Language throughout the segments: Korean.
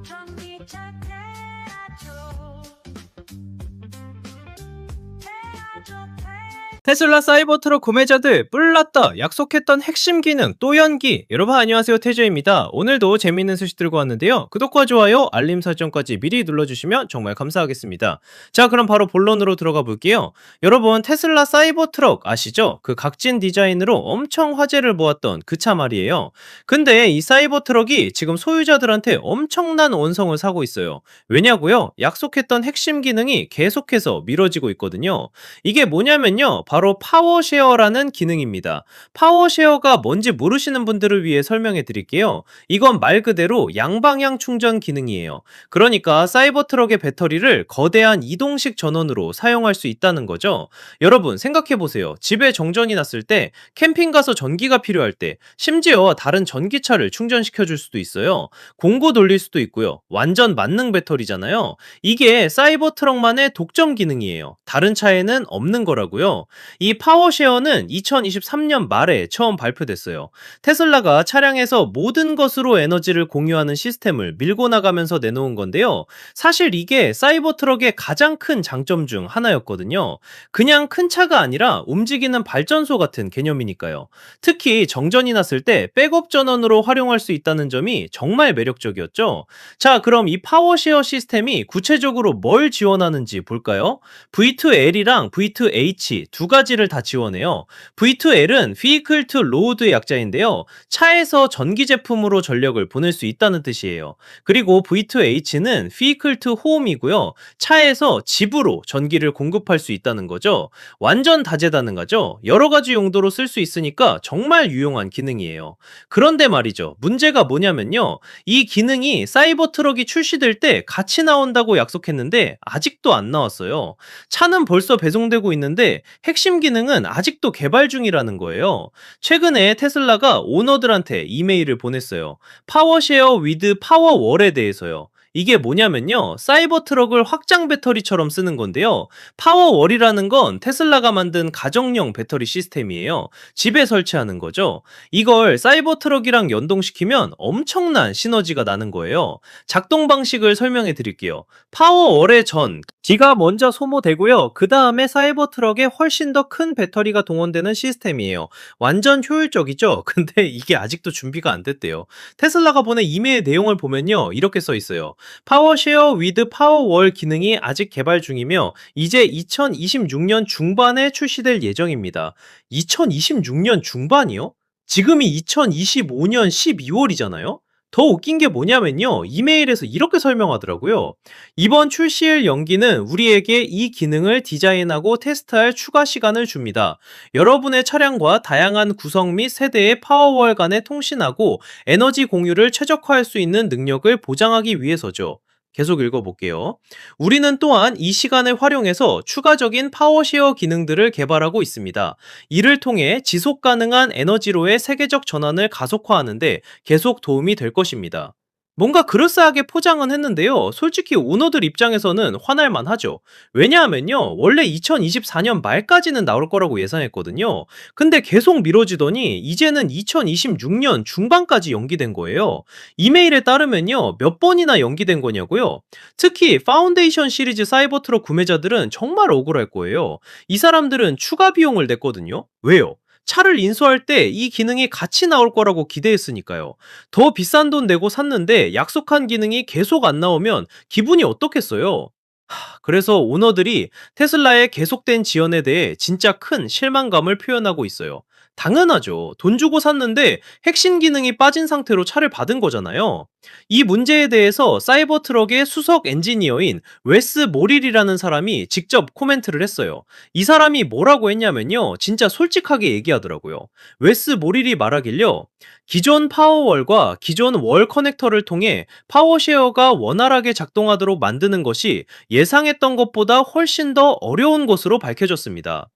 전기차 태아조 태아조 테슬라 사이버트럭 구매자들 뿔났다 약속했던 핵심 기능 또 연기. 여러분 안녕하세요, 태조입니다. 오늘도 재미있는 소식 들고 왔는데요, 구독과 좋아요 알림 설정까지 미리 눌러주시면 정말 감사하겠습니다. 자, 그럼 바로 본론으로 들어가 볼게요. 여러분, 테슬라 사이버트럭 아시죠? 그 각진 디자인으로 엄청 화제를 모았던 그 차 말이에요. 근데 이 사이버트럭이 지금 소유자들한테 엄청난 원성을 사고 있어요. 왜냐고요? 약속했던 핵심 기능이 계속해서 미뤄지고 있거든요. 이게 뭐냐면요, 바로 파워쉐어라는 기능입니다. 파워쉐어가 뭔지 모르시는 분들을 위해 설명해 드릴게요. 이건 말 그대로 양방향 충전 기능이에요. 그러니까 사이버트럭의 배터리를 거대한 이동식 전원으로 사용할 수 있다는 거죠. 여러분 생각해 보세요. 집에 정전이 났을 때, 캠핑 가서 전기가 필요할 때, 심지어 다른 전기차를 충전시켜 줄 수도 있어요. 공구 돌릴 수도 있고요. 완전 만능 배터리잖아요. 이게 사이버트럭만의 독점 기능이에요. 다른 차에는 없는 거라고요. 이 파워쉐어는 2023년 말에 처음 발표됐어요. 테슬라가 차량에서 모든 것으로 에너지를 공유하는 시스템을 밀고 나가면서 내놓은 건데요. 사실 이게 사이버트럭의 가장 큰 장점 중 하나였거든요. 그냥 큰 차가 아니라 움직이는 발전소 같은 개념이니까요. 특히 정전이 났을 때 백업 전원으로 활용할 수 있다는 점이 정말 매력적이었죠. 자, 그럼 이 파워쉐어 시스템이 구체적으로 뭘 지원하는지 볼까요? V2L이랑 V2H 두 가지를 다 지원해요. V2L은 Vehicle to Load의 약자인데요, 차에서 전기 제품으로 전력을 보낼 수 있다는 뜻이에요. 그리고 V2H는 Vehicle to Home이고요, 차에서 집으로 전기를 공급할 수 있다는 거죠. 완전 다재다능하죠. 여러 가지 용도로 쓸 수 있으니까 정말 유용한 기능이에요. 그런데 말이죠, 문제가 뭐냐면요, 이 기능이 사이버트럭이 출시될 때 같이 나온다고 약속했는데 아직도 안 나왔어요. 차는 벌써 배송되고 있는데 핵심 기능은 아직도 개발 중이라는 거예요. 최근에 테슬라가 오너들한테 이메일을 보냈어요. 파워쉐어 위드 파워월에 대해서요. 이게 뭐냐면요, 사이버 트럭을 확장 배터리처럼 쓰는 건데요, 파워월이라는 건 테슬라가 만든 가정용 배터리 시스템이에요. 집에 설치하는 거죠. 이걸 사이버 트럭이랑 연동시키면 엄청난 시너지가 나는 거예요. 작동 방식을 설명해 드릴게요. 파워월의 전 기가 먼저 소모되고요, 그 다음에 사이버 트럭에 훨씬 더 큰 배터리가 동원되는 시스템이에요. 완전 효율적이죠? 근데 이게 아직도 준비가 안 됐대요. 테슬라가 보낸 이메일 내용을 보면요, 이렇게 써 있어요. 파워쉐어 위드 파워월 기능이 아직 개발 중이며 이제 2026년 중반에 출시될 예정입니다. 2026년 중반이요? 지금이 2025년 12월이잖아요? 더 웃긴 게 뭐냐면요, 이메일에서 이렇게 설명하더라고요. 이번 출시일 연기는 우리에게 이 기능을 디자인하고 테스트할 추가 시간을 줍니다. 여러분의 차량과 다양한 구성 및 세대의 파워월 간에 통신하고 에너지 공유를 최적화할 수 있는 능력을 보장하기 위해서죠. 계속 읽어볼게요. 우리는 또한 이 시간을 활용해서 추가적인 파워쉐어 기능들을 개발하고 있습니다. 이를 통해 지속 가능한 에너지로의 세계적 전환을 가속화하는데 계속 도움이 될 것입니다. 뭔가 그럴싸하게 포장은 했는데요, 솔직히 오너들 입장에서는 화날만 하죠. 왜냐하면요, 원래 2024년 말까지는 나올 거라고 예상했거든요. 근데 계속 미뤄지더니 이제는 2026년 중반까지 연기된 거예요. 이메일에 따르면요, 몇 번이나 연기된 거냐고요? 특히 파운데이션 시리즈 사이버트럭 구매자들은 정말 억울할 거예요. 이 사람들은 추가 비용을 냈거든요. 왜요? 차를 인수할 때 이 기능이 같이 나올 거라고 기대했으니까요. 더 비싼 돈 내고 샀는데 약속한 기능이 계속 안 나오면 기분이 어떻겠어요? 그래서 오너들이 테슬라의 계속된 지연에 대해 진짜 큰 실망감을 표현하고 있어요. 당연하죠. 돈 주고 샀는데 핵심 기능이 빠진 상태로 차를 받은 거잖아요. 이 문제에 대해서 사이버트럭의 수석 엔지니어인 웨스 모릴이라는 사람이 직접 코멘트를 했어요. 이 사람이 뭐라고 했냐면요, 진짜 솔직하게 얘기하더라고요. 웨스 모릴이 말하길요, 기존 파워월과 기존 월 커넥터를 통해 파워쉐어가 원활하게 작동하도록 만드는 것이 예상했던 것보다 훨씬 더 어려운 것으로 밝혀졌습니다.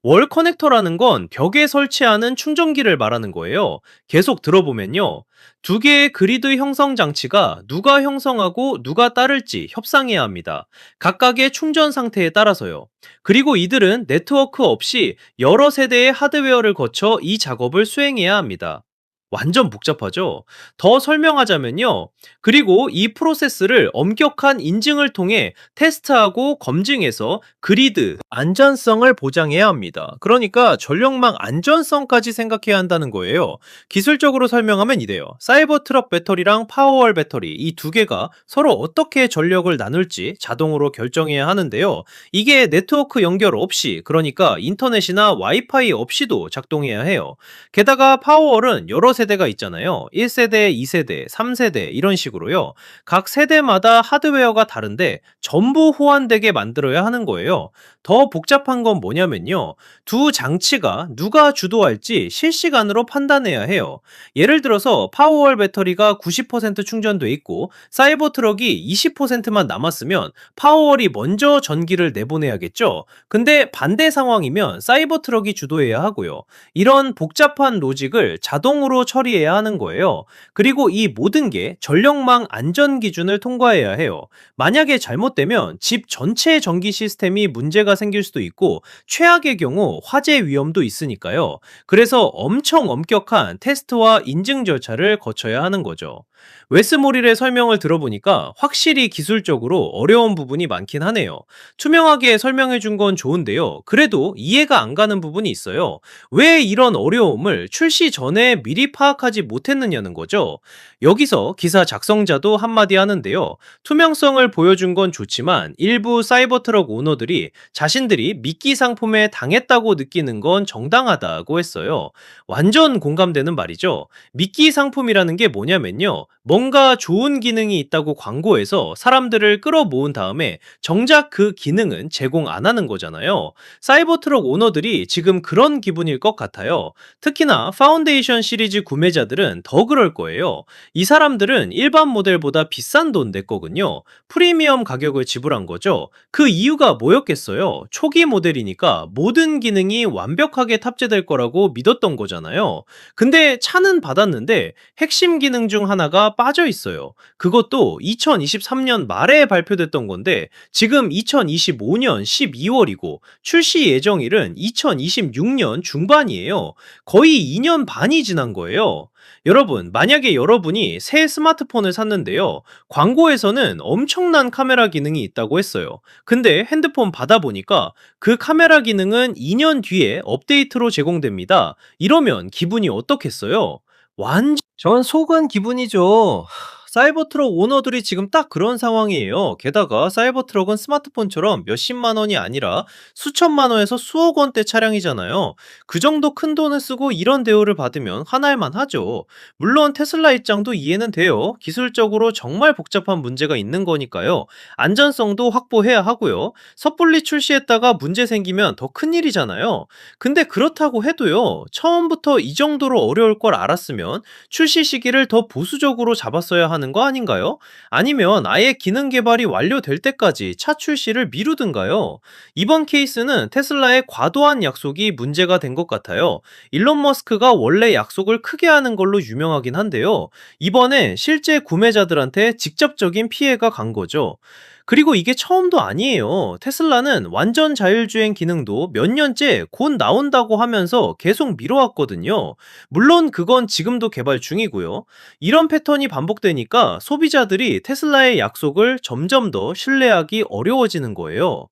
월 커넥터라는 건 벽에 설치하는 충전기를 말하는 거예요. 계속 들어보면요, 두 개의 그리드 형성 장치가 누가 형성하고 누가 따를지 협상해야 합니다. 각각의 충전 상태에 따라서요. 그리고 이들은 네트워크 없이 여러 세대의 하드웨어를 거쳐 이 작업을 수행해야 합니다. 완전 복잡하죠. 더 설명하자면요. 그리고 이 프로세스를 엄격한 인증을 통해 테스트하고 검증해서 그리드 안전성을 보장해야 합니다. 그러니까 전력망 안전성까지 생각해야 한다는 거예요. 기술적으로 설명하면 이래요. 사이버 트럭 배터리랑 파워월 배터리 이 두 개가 서로 어떻게 전력을 나눌지 자동으로 결정해야 하는데요. 이게 네트워크 연결 없이, 그러니까 인터넷이나 와이파이 없이도 작동해야 해요. 게다가 파워월은 여러 세대가 있잖아요. 1세대, 2세대, 3세대 이런 식으로요. 각 세대마다 하드웨어가 다른데 전부 호환되게 만들어야 하는 거예요. 더 복잡한 건 뭐냐면요. 두 장치가 누가 주도할지 실시간으로 판단해야 해요. 예를 들어서 파워월 배터리가 90% 충전돼 있고 사이버 트럭이 20%만 남았으면 파워월이 먼저 전기를 내보내야겠죠. 근데 반대 상황이면 사이버 트럭이 주도해야 하고요. 이런 복잡한 로직을 자동으로 처리해야 하는 거예요. 그리고 이 모든 게 전력망 안전 기준을 통과해야 해요. 만약에 잘못되면 집 전체 전기 시스템이 문제가 생길 수도 있고 최악의 경우 화재 위험도 있으니까요. 그래서 엄청 엄격한 테스트와 인증 절차를 거쳐야 하는 거죠. 웨스 모릴의 설명을 들어보니까 확실히 기술적으로 어려운 부분이 많긴 하네요. 투명하게 설명해 준 건 좋은데요. 그래도 이해가 안 가는 부분이 있어요. 왜 이런 어려움을 출시 전에 미리 파악하지 못했느냐는 거죠. 여기서 기사 작성자도 한마디 하는데요. 투명성을 보여준 건 좋지만 일부 사이버 트럭 오너들이 자신들이 미끼 상품에 당했다고 느끼는 건 정당하다고 했어요. 완전 공감되는 말이죠. 미끼 상품이라는 게 뭐냐면요. 뭔가 좋은 기능이 있다고 광고해서 사람들을 끌어모은 다음에 정작 그 기능은 제공 안 하는 거잖아요. 사이버 트럭 오너들이 지금 그런 기분일 것 같아요. 특히나 파운데이션 시리즈 구매자들은 더 그럴 거예요. 이 사람들은 일반 모델보다 비싼 돈 냈거든요. 프리미엄 가격을 지불한 거죠. 그 이유가 뭐였겠어요? 초기 모델이니까 모든 기능이 완벽하게 탑재될 거라고 믿었던 거잖아요. 근데 차는 받았는데 핵심 기능 중 하나가 빠져 있어요. 그것도 2023년 말에 발표됐던 건데 지금 2025년 12월이고 출시 예정일은 2026년 중반이에요. 거의 2년 반이 지난 거예요. 여러분, 만약에 여러분이 새 스마트폰을 샀는데요. 광고에서는 엄청난 카메라 기능이 있다고 했어요. 근데 핸드폰 받아보니까 그 카메라 기능은 2년 뒤에 업데이트로 제공됩니다. 이러면 기분이 어떻겠어요? 완전 전 속은 기분이죠. 사이버 트럭 오너들이 지금 딱 그런 상황이에요. 게다가 사이버 트럭은 스마트폰처럼 몇십만 원이 아니라 수천만 원에서 수억 원대 차량이잖아요. 그 정도 큰 돈을 쓰고 이런 대우를 받으면 화날만 하죠. 물론 테슬라 입장도 이해는 돼요. 기술적으로 정말 복잡한 문제가 있는 거니까요. 안전성도 확보해야 하고요. 섣불리 출시했다가 문제 생기면 더 큰일이잖아요. 근데 그렇다고 해도요. 처음부터 이 정도로 어려울 걸 알았으면 출시 시기를 더 보수적으로 잡았어야 하는 거 아닌가요? 아니면 아예 기능 개발이 완료될 때까지 차 출시를 미루든가요? 이번 케이스는 테슬라의 과도한 약속이 문제가 된 것 같아요. 일론 머스크가 원래 약속을 크게 하는 걸로 유명하긴 한데요. 이번에 실제 구매자들한테 직접적인 피해가 간 거죠. 그리고 이게 처음도 아니에요. 테슬라는 완전 자율주행 기능도 몇 년째 곧 나온다고 하면서 계속 미뤄왔거든요. 물론 그건 지금도 개발 중이고요. 이런 패턴이 반복되니까 소비자들이 테슬라의 약속을 점점 더 신뢰하기 어려워지는 거예요.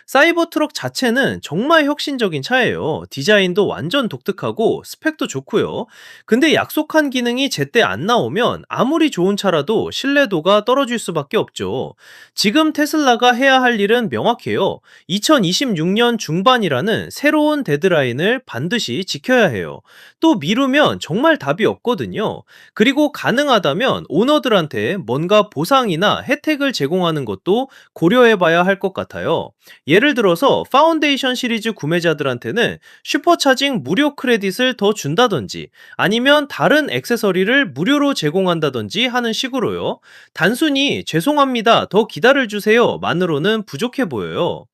사이버 트럭 자체는 정말 혁신적인 차예요. 디자인도 완전 독특하고 스펙도 좋고요. 근데 약속한 기능이 제때 안 나오면 아무리 좋은 차라도 신뢰도가 떨어질 수밖에 없죠. 지금 테슬라가 해야 할 일은 명확해요. 2026년 중반이라는 새로운 데드라인을 반드시 지켜야 해요. 또 미루면 정말 답이 없거든요. 그리고 가능하다면 오너들한테 뭔가 보상이나 혜택을 제공하는 것도 고려해봐야 할 것 같아요. 예를 들어서 파운데이션 시리즈 구매자들한테는 슈퍼차징 무료 크레딧을 더 준다든지 아니면 다른 액세서리를 무료로 제공한다든지 하는 식으로요. 단순히 죄송합니다, 더 기다려주세요 만으로는 부족해 보여요.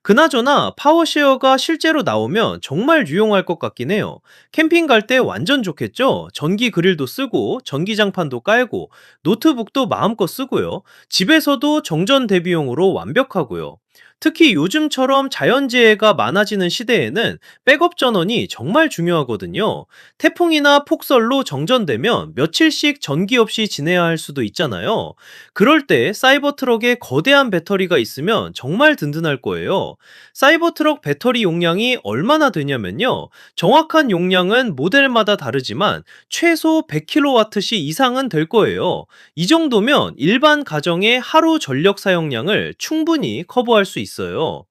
그나저나 파워쉐어가 실제로 나오면 정말 유용할 것 같긴 해요. 캠핑 갈 때 완전 좋겠죠? 전기 그릴도 쓰고 전기장판도 깔고 노트북도 마음껏 쓰고요. 집에서도 정전 대비용으로 완벽하고요. 특히 요즘처럼 자연재해가 많아지는 시대에는 백업 전원이 정말 중요하거든요. 태풍이나 폭설로 정전되면 며칠씩 전기 없이 지내야 할 수도 있잖아요. 그럴 때 사이버 트럭에 거대한 배터리가 있으면 정말 든든할 거예요. 사이버 트럭 배터리 용량이 얼마나 되냐면요. 정확한 용량은 모델마다 다르지만 최소 100kWh 이상은 될 거예요. 이 정도면 일반 가정의 하루 전력 사용량을 충분히 커버할 수 있어요.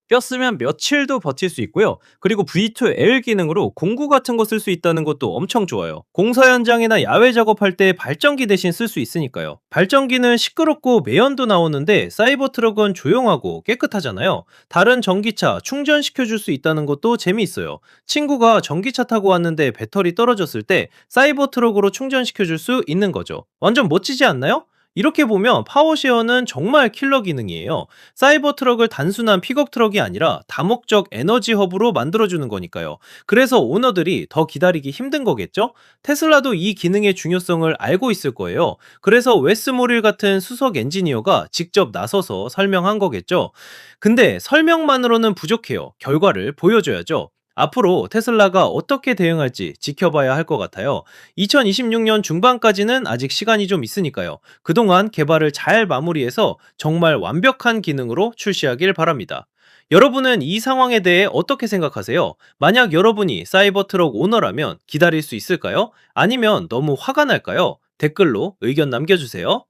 꼈으면 며칠도 버틸 수 있고요. 그리고 V2L 기능으로 공구 같은 거 쓸 수 있다는 것도 엄청 좋아요. 공사 현장이나 야외 작업할 때 발전기 대신 쓸 수 있으니까요. 발전기는 시끄럽고 매연도 나오는데 사이버 트럭은 조용하고 깨끗하잖아요. 다른 전기차 충전시켜 줄 수 있다는 것도 재미있어요. 친구가 전기차 타고 왔는데 배터리 떨어졌을 때 사이버 트럭으로 충전시켜 줄 수 있는 거죠. 완전 멋지지 않나요? 이렇게 보면 파워쉐어는 정말 킬러 기능이에요. 사이버 트럭을 단순한 픽업 트럭이 아니라 다목적 에너지 허브로 만들어주는 거니까요. 그래서 오너들이 더 기다리기 힘든 거겠죠? 테슬라도 이 기능의 중요성을 알고 있을 거예요. 그래서 웨스 모릴 같은 수석 엔지니어가 직접 나서서 설명한 거겠죠. 근데 설명만으로는 부족해요. 결과를 보여줘야죠. 앞으로 테슬라가 어떻게 대응할지 지켜봐야 할 것 같아요. 2026년 중반까지는 아직 시간이 좀 있으니까요. 그동안 개발을 잘 마무리해서 정말 완벽한 기능으로 출시하길 바랍니다. 여러분은 이 상황에 대해 어떻게 생각하세요? 만약 여러분이 사이버 트럭 오너라면 기다릴 수 있을까요? 아니면 너무 화가 날까요? 댓글로 의견 남겨주세요.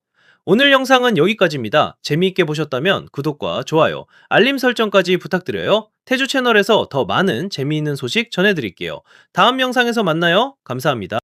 오늘 영상은 여기까지입니다. 재미있게 보셨다면 구독과 좋아요, 알림 설정까지 부탁드려요. 태주 채널에서 더 많은 재미있는 소식 전해드릴게요. 다음 영상에서 만나요. 감사합니다.